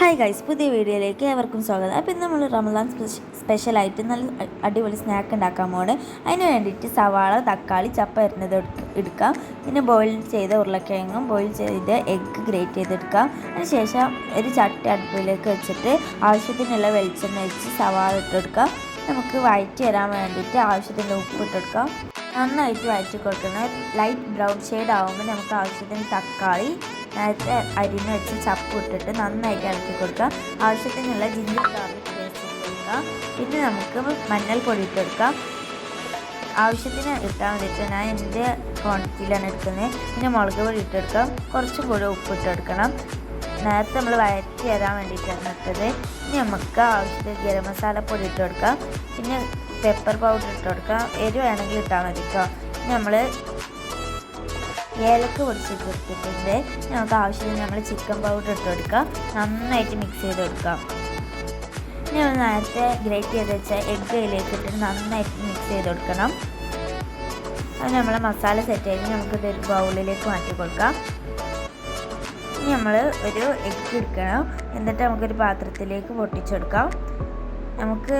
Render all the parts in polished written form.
Hi guys, പുതിയ വീഡിയോയിലേക്ക് ഏവർക്കും സ്വാഗതം. അപ്പോൾ ഇന്ന് നമ്മൾ റമദാൻ സ്പെഷ്യലായിട്ട് നല്ല അടിപൊളി സ്നാക്ക് ഉണ്ടാക്കാൻ പോകണം. അതിന് വേണ്ടിയിട്ട് സവാള, തക്കാളി, ചപ്പ അരിഞ്ഞത് എടുക്കാം. പിന്നെ ബോയിൽ ചെയ്ത ഉരുളക്കിഴങ്ങും ബോയിൽ ചെയ്ത് എഗ്ഗ് ഗ്രേറ്റ് ചെയ്തെടുക്കാം. അതിനുശേഷം ഒരു ചട്ടി അടുപ്പിലേക്ക് വെച്ചിട്ട് ആവശ്യത്തിനുള്ള വെളിച്ചെണ്ണ വെച്ച് സവാള ഇട്ടെടുക്കാം. നമുക്ക് വഴറ്റി വരാൻ വേണ്ടിയിട്ട് ആവശ്യത്തിന് ഉപ്പ് ഇട്ടെടുക്കാം. നന്നായിട്ട് വഴറ്റി കൊടുക്കണം. ലൈറ്റ് ബ്രൗൺ ഷെയ്ഡ് ആകുമ്പോൾ നമുക്ക് ആവശ്യത്തിന് തക്കാളി നേരത്തെ അരിഞ്ഞ് വെച്ച് ചപ്പ് ഇട്ടിട്ട് നന്നായിട്ട് ഇളക്കി കൊടുക്കുക. ആവശ്യത്തിനുള്ള ജിഞ്ചർ ഗാർലിക് പേസ്റ്റ് ഇട്ട് കൊടുക്കുക. പിന്നെ നമുക്ക് മഞ്ഞൾപ്പൊടി ഇട്ട് കൊടുക്കാം. ആവശ്യത്തിന് ഇട്ടാൽ വേണ്ടിയിട്ട് ഞാൻ എൻ്റെ ക്വാണ്ടിറ്റിയിലാണ് എടുക്കുന്നത്. പിന്നെ മുളക് പൊടി ഇട്ടെടുക്കാം. കുറച്ചും കൂടി ഉപ്പ് ഇട്ടെടുക്കണം. നേരത്തെ നമ്മൾ വഴറ്റി തരാൻ വേണ്ടിയിട്ടാണ് ഇട്ടത്. ഇനി നമുക്ക് ആവശ്യത്തിന് ഗരം മസാലപ്പൊടി ഇട്ട് കൊടുക്കാം. പിന്നെ പെപ്പർ പൗഡർ ഇട്ട് കൊടുക്കാം. എരിവ് വേണമെങ്കിൽ ഇട്ടാൽ മതി കേട്ടോ. ഇനി നമ്മൾ ഏലക്ക പൊടിച്ചിട്ട് കൊടുത്തിട്ടുണ്ട്. നമുക്ക് ആവശ്യത്തിന് നമ്മൾ ചിക്കൻ പൗഡർ ഇട്ട് കൊടുക്കാം. നന്നായിട്ട് മിക്സ് ചെയ്ത് കൊടുക്കാം. ഇനി നമ്മൾ നേരത്തെ ഗ്രേറ്റ് ചെയ്ത് വെച്ച എഗ്ഗ് അതിലേക്ക് ഇട്ടിട്ട് നന്നായിട്ട് മിക്സ് ചെയ്ത് കൊടുക്കണം. അത് നമ്മൾ മസാല സെറ്റ് ആയിട്ട് നമുക്കിതൊരു ബൗളിലേക്ക് മാറ്റി കൊടുക്കാം. ഇനി നമ്മൾ ഒരു എഗ്ഗ് എടുക്കണം. എന്നിട്ട് നമുക്കൊരു പാത്രത്തിലേക്ക് പൊട്ടിച്ചെടുക്കാം. നമുക്ക്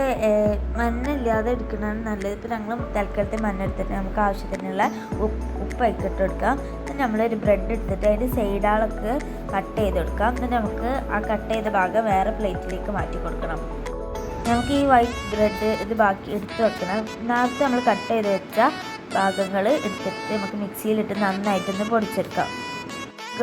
മണ്ണില്ലാതെ എടുക്കുന്നതാണ് നല്ലത്. ഇപ്പോൾ ഞങ്ങൾ തൽക്കാലത്തെ മണ്ണെടുത്തിട്ട് നമുക്ക് ആവശ്യത്തിനുള്ള ഉപ്പ് ഇട്ട് കൊടുക്കാം. എന്നിട്ട് നമ്മളൊരു ബ്രെഡ് എടുത്തിട്ട് അതിൻ്റെ സൈഡുകളൊക്കെ കട്ട് ചെയ്ത് കൊടുക്കാം. എന്നിട്ട് നമുക്ക് ആ കട്ട് ചെയ്ത ഭാഗം വേറെ പ്ലേറ്റിലേക്ക് മാറ്റി കൊടുക്കണം. നമുക്ക് ഈ വൈറ്റ് ബ്രെഡ് ഇത് ബാക്കി എടുത്ത് വെക്കണം. നേരത്തെ നമ്മൾ കട്ട് ചെയ്ത് വെച്ച ഭാഗങ്ങൾ എടുത്തിട്ട് നമുക്ക് മിക്സിയിലിട്ട് നന്നായിട്ടൊന്ന് പൊടിച്ചെടുക്കാം.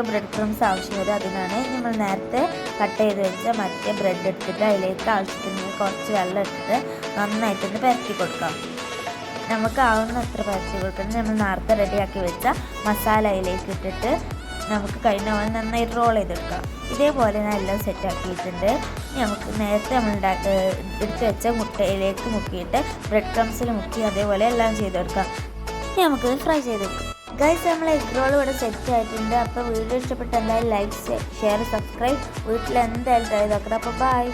ബ്രെഡ് ക്രംസ് ആവശ്യം വരും. അതിനാണ് നമ്മൾ നേരത്തെ കട്ട് ചെയ്ത് വെച്ച മറ്റേ ബ്രെഡ് എടുത്തിട്ട് അതിലേക്ക് ആവശ്യത്തിന് കുറച്ച് വെള്ളം ഇട്ടിട്ട് നന്നായിട്ടൊന്ന് പരത്തി കൊടുക്കാം. നമുക്ക് ആവുന്നത്ര പരത്തി കൊടുക്കണം. നമ്മൾ നേരത്തെ റെഡിയാക്കി വെച്ച മസാല അതിലേക്ക് ഇട്ടിട്ട് നമുക്ക് കഴിഞ്ഞ പോലെ നന്നായിട്ട് റോൾ ചെയ്തെടുക്കാം. ഇതേപോലെ ഞാൻ എല്ലാം സെറ്റാക്കിയിട്ടുണ്ട്. നമുക്ക് നേരത്തെ നമ്മൾ എടുത്ത് വെച്ച മുട്ടയിലേക്ക് മുക്കിയിട്ട് ബ്രെഡ് ക്രംസിൽ മുക്കി അതേപോലെ എല്ലാം ചെയ്തെടുക്കാം. ഇനി നമുക്ക് ഫ്രൈ ചെയ്തെടുക്കാം. ഗൈസ്, നമ്മൾ എഗ് റോൾ ഇവിടെ സെറ്റ് ആയിട്ടുണ്ട്. അപ്പോൾ വീഡിയോ ഇഷ്ടപ്പെട്ട എന്തായാലും ലൈക്ക്, ഷെയർ, സബ്സ്ക്രൈബ്. വീട്ടിൽ എന്തായാലും ട്രൈ ചെയ്ത് നോക്കണം. അപ്പോൾ ബൈ.